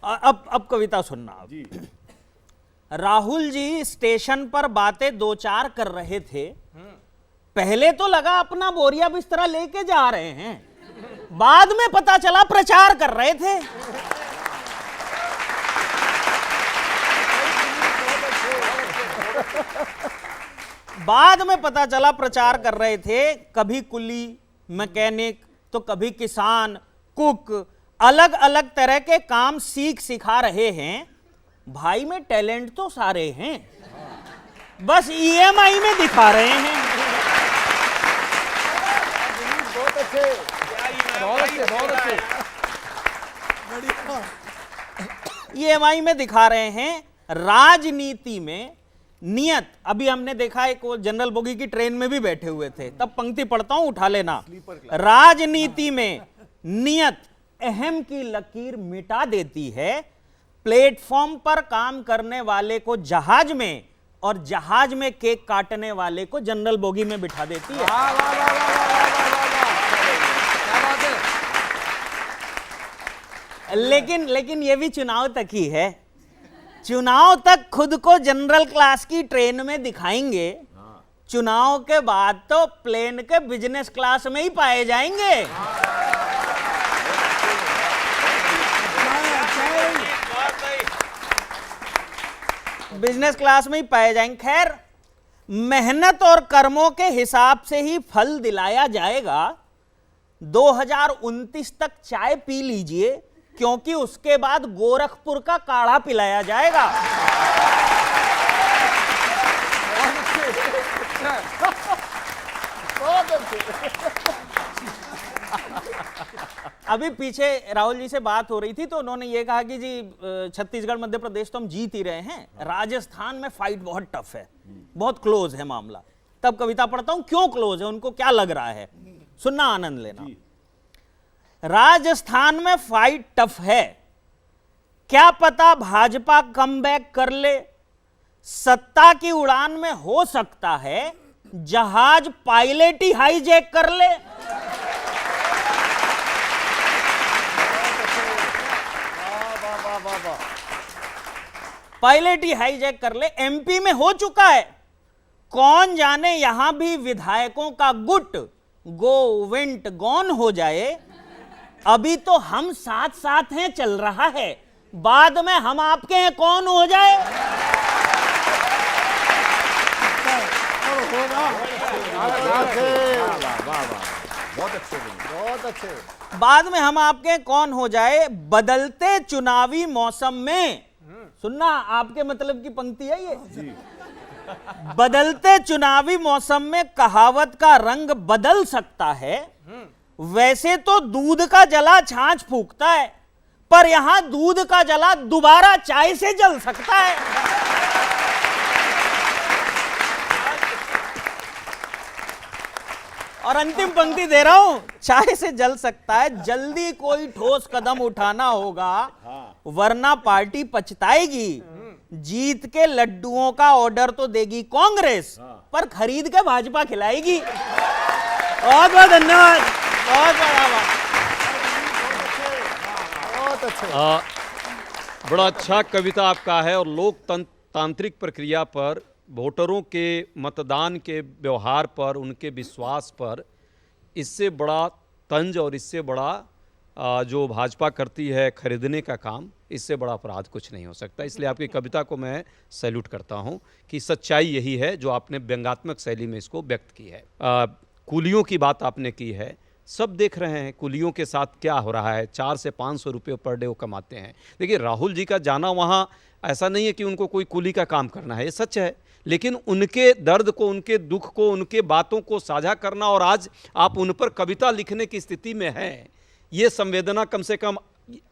अब कविता सुनना आप। राहुल जी स्टेशन पर बातें दो चार कर रहे थे, पहले तो लगा अपना बोरिया बिस्तरा लेके जा रहे हैं, बाद में पता चला प्रचार कर रहे थे। बाद में पता चला प्रचार कर रहे थे, कभी कुली, मैकेनिक, तो कभी किसान, कुक, अलग अलग तरह के काम सीख सिखा रहे हैं। भाई में टैलेंट तो सारे हैं, बस ईएमआई में दिखा रहे हैं। बहुत अच्छे, बहुत अच्छे। ईएमआई में दिखा रहे हैं। राजनीति में नियत, अभी हमने देखा एक वो जनरल बोगी की ट्रेन में भी बैठे हुए थे, तब पंक्ति पढ़ता हूं, उठा लेना। राजनीति में नियत अहम की लकीर मिटा देती है, प्लेटफॉर्म पर काम करने वाले को जहाज में और जहाज में केक काटने वाले को जनरल बोगी में बिठा देती है। लेकिन ये भी चुनाव तक ही है। चुनाव तक खुद को जनरल क्लास की ट्रेन में दिखाएंगे, चुनाव के बाद तो प्लेन के बिजनेस क्लास में ही पाए जाएंगे। बिजनेस क्लास में ही पाए जाएंगे। खैर, मेहनत और कर्मों के हिसाब से ही फल दिलाया जाएगा। 2029 तक चाय पी लीजिए, क्योंकि उसके बाद गोरखपुर का काढ़ा पिलाया जाएगा। अभी पीछे राहुल जी से बात हो रही थी, तो उन्होंने ये कहा कि जी छत्तीसगढ़ मध्य प्रदेश तो हम जीत ही रहे हैं, राजस्थान में फाइट बहुत टफ है, बहुत क्लोज है मामला। तब कविता पढ़ता हूं, क्यों क्लोज है, उनको क्या लग रहा है, सुनना, आनंद लेना। राजस्थान में फाइट टफ है, क्या पता भाजपा कमबैक कर ले, सत्ता की उड़ान में हो सकता है जहाज पायलट ही हाईजैक कर ले। पायलट ही हाईजैक कर ले। एमपी में हो चुका है, कौन जाने यहां भी विधायकों का गुट गो वेंट गॉन हो जाए। अभी तो हम साथ साथ हैं चल रहा है, बाद में हम आपके हैं कौन हो जाए। बहुत अच्छे। बाद में हम आपके कौन हो जाए। बदलते चुनावी मौसम में, सुनना, आपके मतलब की पंक्ति है ये। बदलते चुनावी मौसम में कहावत का रंग बदल सकता है। वैसे तो दूध का जला छाछ फूकता है, पर यहां दूध का जला दोबारा चाय से जल सकता है। और अंतिम पंक्ति दे रहा हूं, चाय से जल सकता है। जल्दी कोई ठोस कदम उठाना होगा, वरना पार्टी पछताएगी। जीत के लड्डुओं का ऑर्डर तो देगी कांग्रेस, पर खरीद के भाजपा खिलाएगी। बहुत बहुत धन्यवाद, बहुत अच्छा। बड़ा अच्छा कविता आपका है, और लोकतांत्रिक प्रक्रिया पर, वोटरों के मतदान के व्यवहार पर, उनके विश्वास पर, इससे बड़ा तंज और इससे बड़ा जो भाजपा करती है खरीदने का काम, इससे बड़ा अपराध कुछ नहीं हो सकता। इसलिए आपकी कविता को मैं सैल्यूट करता हूं कि सच्चाई यही है जो आपने व्यंग्यात्मक शैली में इसको व्यक्त की है। कुलियों की बात आपने की है, सब देख रहे हैं कुलियों के साथ क्या हो रहा है। 400 से 500 रुपये पर डे वो कमाते हैं। देखिए, राहुल जी का जाना वहाँ ऐसा नहीं है कि उनको कोई कुली का काम करना है, ये सच है, लेकिन उनके दर्द को, उनके दुख को, उनके बातों को साझा करना, और आज आप उन पर कविता लिखने की स्थिति में हैं, ये संवेदना कम से कम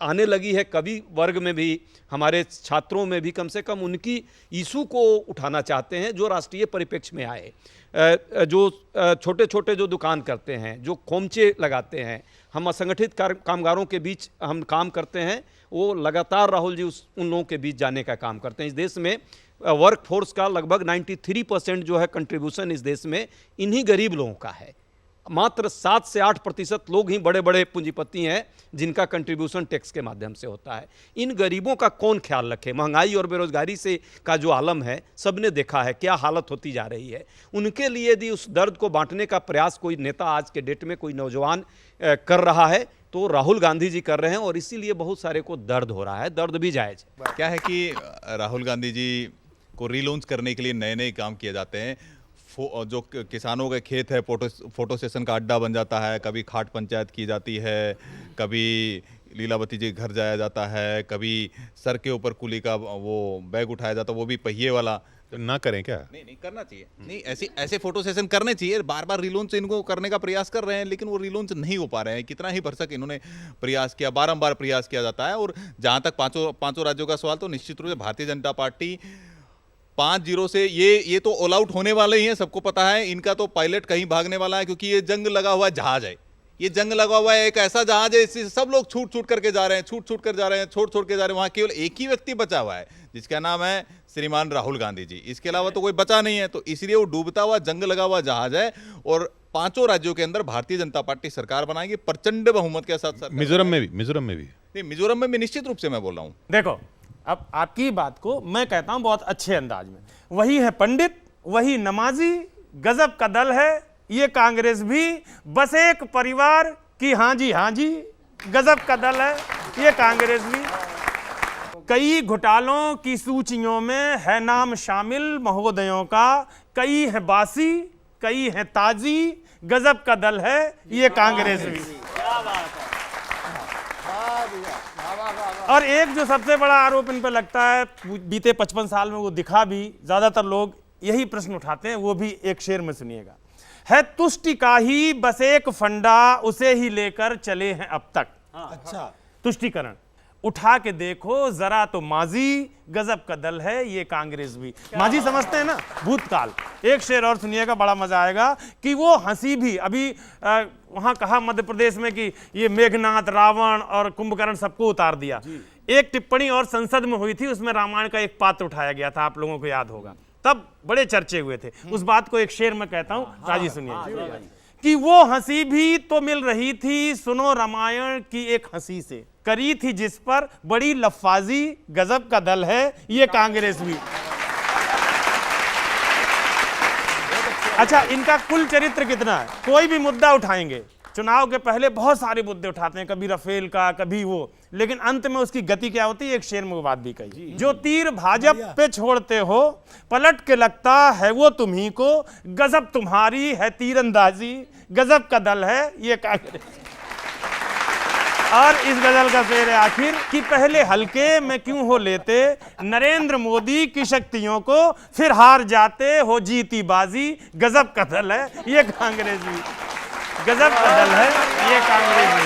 आने लगी है कवि वर्ग में भी, हमारे छात्रों में भी। कम से कम उनकी इशू को उठाना चाहते हैं जो राष्ट्रीय परिप्रेक्ष्य में आए। जो छोटे छोटे जो दुकान करते हैं, जो खोमचे लगाते हैं, हम असंगठित कामगारों के बीच हम काम करते हैं, वो लगातार राहुल जी उन लोगों के बीच जाने का काम करते हैं। इस देश में वर्क फोर्स का लगभग 93% जो है कंट्रीब्यूशन इस देश में इन्हीं गरीब लोगों का है। मात्र 7 से 8% लोग ही बड़े बड़े पूंजीपति हैं जिनका कंट्रीब्यूशन टैक्स के माध्यम से होता है। इन गरीबों का कौन ख्याल रखे? महंगाई और बेरोजगारी से का जो आलम है सबने देखा है, क्या हालत होती जा रही है। उनके लिए यदि उस दर्द को बांटने का प्रयास कोई नेता आज के डेट में, कोई नौजवान कर रहा है तो राहुल गांधी जी कर रहे हैं, और इसीलिए बहुत सारे को दर्द हो रहा है। दर्द भी जायज है। क्या है कि राहुल गांधी जी को रीलॉन्च करने के लिए नए नए काम किए जाते हैं। जो किसानों के खेत है फोटो सेशन का अड्डा बन जाता है, कभी खाट पंचायत की जाती है, कभी लीलावती जी घर जाया जाता है, कभी सर के ऊपर कुली का वो बैग उठाया जाता है, वो भी पहिए वाला। तो ना करें क्या? नहीं करना चाहिए। नहीं, ऐसे फोटो सेशन करने चाहिए। बार बार रिलॉन्च इनको करने का प्रयास कर रहे हैं, लेकिन वो रिलॉन्च नहीं हो पा रहे हैं। कितना ही भरसक इन्होंने प्रयास किया, बारंबार प्रयास किया जाता है। और जहां तक पांचों राज्यों का सवाल, तो निश्चित रूप से भारतीय जनता पार्टी 5-0 से ये तो ऑल आउट होने वाले ही हैं, सबको पता है। इनका तो पायलट कहीं भागने वाला है, क्योंकि ये जंग लगा हुआ जहाज है। ये जंग लगा हुआ है, एक ऐसा जहाज है, इससे सब लोग छूट करके जा रहे हैं, छोड़ के जा रहे हैं। वहां केवल एक ही व्यक्ति बचा हुआ है, जिसका नाम है श्रीमान राहुल गांधी जी। इसके अलावा तो कोई बचा नहीं है। तो इसलिए वो डूबता हुआ, जंग लगा हुआ जहाज है। और 5 राज्यों के अंदर भारतीय जनता पार्टी सरकार बनाएगी प्रचंड बहुमत के साथ। मिजोरम में भी नहीं, मिजोरम में भी निश्चित रूप से मैं बोल रहा हूं। देखो, अब आपकी बात को मैं कहता हूं बहुत अच्छे अंदाज में। वही है पंडित, वही नमाजी, गजब का दल है ये कांग्रेस भी। बस एक परिवार की हाँ जी, गजब का दल है ये कांग्रेस भी। कई घोटालों की सूचियों में है नाम शामिल महोदयों का, कई है बासी, कई है ताजी, गजब का दल है ये कांग्रेस भी। और एक जो सबसे बड़ा आरोप इन पर लगता है, बीते 55 साल में वो दिखा भी, ज्यादातर लोग यही प्रश्न उठाते हैं, वो भी एक शेर में सुनिएगा। है तुष्टि का ही बस एक फंडा, उसे ही लेकर चले हैं अब तक। अच्छा, तुष्टिकरण उठा के देखो जरा तो माजी, गजब का दल है ये कांग्रेस भी। माजी समझते हैं ना, भूतकाल। एक शेर और सुनिएगा, बड़ा मजा आएगा कि वो हंसी भी। अभी वहां कहा मध्य प्रदेश में कि ये मेघनाथ, रावण और कुंभकर्ण सबको उतार दिया। एक टिप्पणी और संसद में हुई थी, उसमें रामायण का एक पात्र उठाया गया था, आप लोगों को याद होगा, तब बड़े चर्चे हुए थे। उस बात को एक शेर में कहता हूं, राजी सुनिए कि वो हंसी भी तो मिल रही थी, सुनो रामायण की एक हंसी से, करी थी जिस पर बड़ी लफ्फाजी, गजब का दल है ये कांग्रेस भी। अच्छा, इनका कुल चरित्र कितना है? कोई भी मुद्दा उठाएंगे, चुनाव के पहले बहुत सारे मुद्दे उठाते हैं, कभी राफेल का, कभी वो, लेकिन अंत में उसकी गति क्या होती है? एक शेर में वो बात भी कही, जो तीर भाजपा पे छोड़ते हो पलट के लगता है वो तुम्ही को, गजब तुम्हारी है तीरंदाजी, गजब का दल है ये कांग्रेस। और इस गजल का शेर है आखिर कि पहले हल्के में क्यों हो लेते नरेंद्र मोदी की शक्तियों को, फिर हार जाते हो जीती बाजी, गजब का दल है ये कांग्रेस भी। गजब का दल है ये कांग्रेस भी।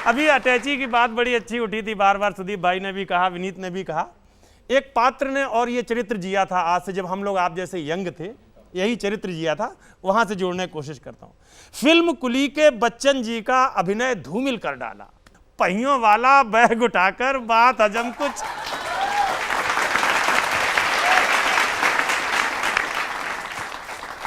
अभी अटैची की बात बड़ी अच्छी उठी थी, बार बार सुदीप भाई ने भी कहा, विनीत ने भी कहा। एक पात्र ने और ये चरित्र जिया था, आज से जब हम लोग आप जैसे यंग थे, यही चरित्र जिया था, वहां से जोड़ने की कोशिश करता हूं। फिल्म कुली के बच्चन जी का अभिनय धूमिल कर डाला, पहियों वाला बैग उठाकर बात हजम कुछ।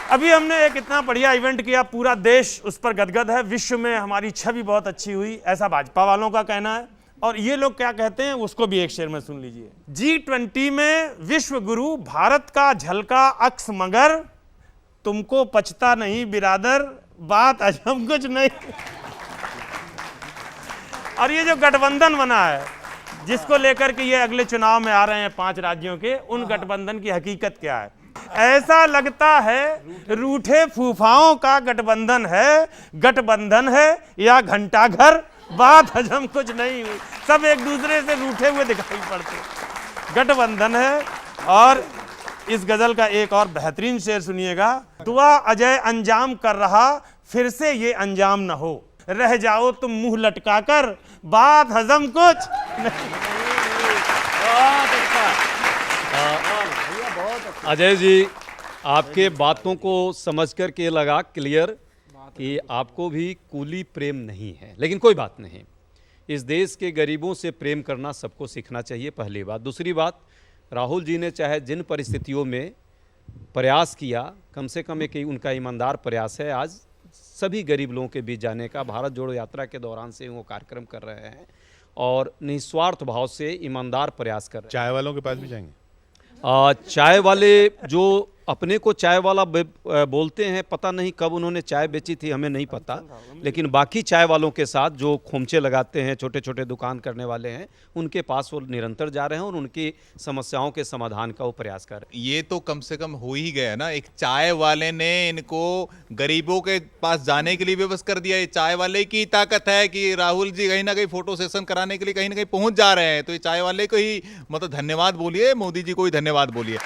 अभी हमने एक इतना बढ़िया इवेंट किया, पूरा देश उस पर गदगद है, विश्व में हमारी छवि बहुत अच्छी हुई, ऐसा भाजपा वालों का कहना है। और ये लोग क्या कहते हैं उसको भी एक शेर में सुन लीजिए। G20 में विश्व गुरु भारत का झलका अक्स, मगर तुमको पछता नहीं बिरादर, बात अजम कुछ नहीं। और ये जो गठबंधन बना है, जिसको लेकर के ये अगले चुनाव में आ रहे हैं 5 राज्यों के, उन गठबंधन की हकीकत क्या है? ऐसा लगता है रूठे फूफाओं का गठबंधन है या घंटाघर, बात हजम कुछ नहीं हुई। सब एक दूसरे से रूठे हुए दिखाई पड़ते, गठबंधन है। और इस गजल का एक और बेहतरीन शेर सुनिएगा। दुआ अजय अंजाम कर रहा, फिर से ये अंजाम न हो, रह जाओ तुम मुंह लटकाकर, बात हजम कुछ नहीं। अजय जी, आपके बातों को समझ कर के लगा क्लियर कि आपको भी कुली प्रेम नहीं है, लेकिन कोई बात नहीं। इस देश के गरीबों से प्रेम करना सबको सीखना चाहिए, पहली बात। दूसरी बात, राहुल जी ने चाहे जिन परिस्थितियों में प्रयास किया, कम से कम एक उनका ईमानदार प्रयास है आज सभी गरीब लोगों के बीच जाने का। भारत जोड़ो यात्रा के दौरान से वो कार्यक्रम कर रहे हैं और निस्वार्थ भाव से ईमानदार प्रयास कर रहे हैं। चाय वालों के पास भी जाएंगे? चाय वाले जो अपने को चाय वाला बोलते हैं, पता नहीं कब उन्होंने चाय बेची थी, हमें नहीं पता, लेकिन बाकी चाय वालों के साथ जो खोमचे लगाते हैं, छोटे छोटे दुकान करने वाले हैं, उनके पास वो निरंतर जा रहे हैं और उनकी समस्याओं के समाधान का वो प्रयास कर रहे हैं। ये तो कम से कम हो ही गया ना, एक चाय वाले ने इनको गरीबों के पास जाने के लिए व्यवस्था कर दिया। ये चाय वाले की ताकत है कि राहुल जी कहीं ना कहीं फोटो सेशन कराने के लिए कहीं ना कहीं पहुंच जा रहे हैं, तो ये चाय वाले को ही मतलब धन्यवाद बोलिए, मोदी जी को ही धन्यवाद बोलिए।